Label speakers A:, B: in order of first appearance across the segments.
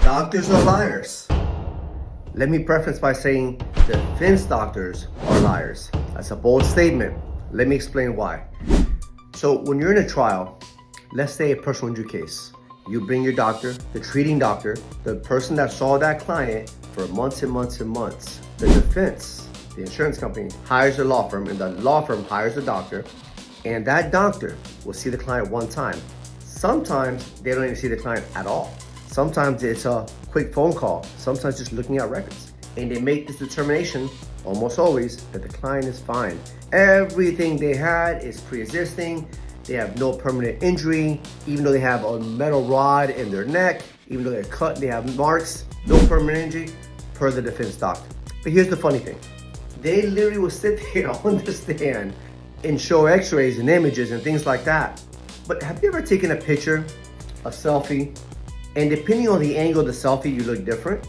A: Doctors are liars. Let me preface by saying defense doctors are liars. That's a bold statement. Let me explain why. So when you're in a trial, let's say a personal injury case, you bring your doctor, the treating doctor, the person that saw that client for months and months and months. The defense, the insurance company, hires a law firm, and the law firm hires the doctor, and that doctor will see the client one time. Sometimes they don't even see the client at all. Sometimes it's a quick phone call, sometimes just looking at records. And they make this determination, almost always, that the client is fine. Everything they had is pre-existing. They have no permanent injury, even though they have a metal rod in their neck, even though they're cut, they have marks, no permanent injury, per the defense doctor. But here's the funny thing. They literally will sit there on the stand and show x-rays and images and things like that. But have you ever taken a picture, a selfie, and depending on the angle of the selfie, you look different?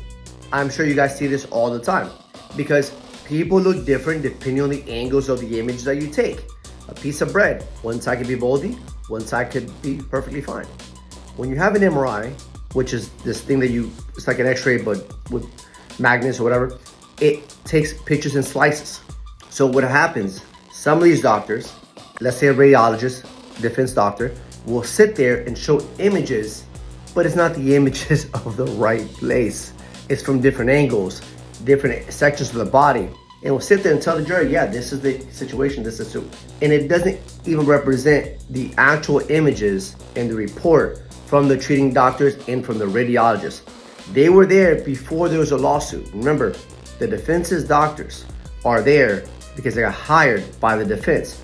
A: I'm sure you guys see this all the time because people look different depending on the angles of the image that you take. A piece of bread, one side could be moldy, one side could be perfectly fine. When you have an MRI, which is this thing that it's like an x-ray but with magnets or whatever, it takes pictures in slices. So what happens, some of these doctors, let's say a radiologist, defense doctor, will sit there and show images, but it's not the images of the right place. It's from different angles, different sections of the body. And we'll sit there and tell the jury, yeah, this is the situation, this is and it doesn't even represent the actual images in the report from the treating doctors and from the radiologists. They were there before there was a lawsuit. Remember, the defense's doctors are there because they got hired by the defense.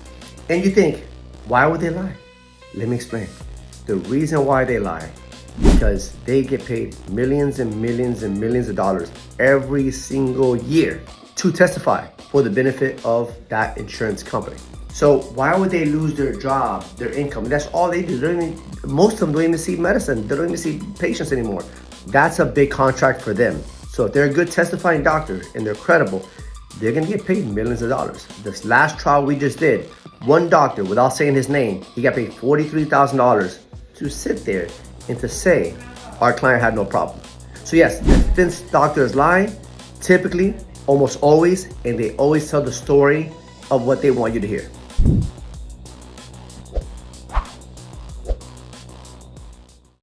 A: And you think, why would they lie? Let me explain. The reason why they lie, because they get paid millions and millions and millions of dollars every single year to testify for the benefit of that insurance company. So why would they lose their job, their income? That's all they do. Most of them don't even see medicine. They don't even see patients anymore. That's a big contract for them. So if they're a good testifying doctor and they're credible, they're gonna get paid millions of dollars. This last trial we just did, one doctor, without saying his name, he got paid $43,000 to sit there and to say our client had no problem. So yes, the defense doctor is lying, typically, almost always, and they always tell the story of what they want you to hear.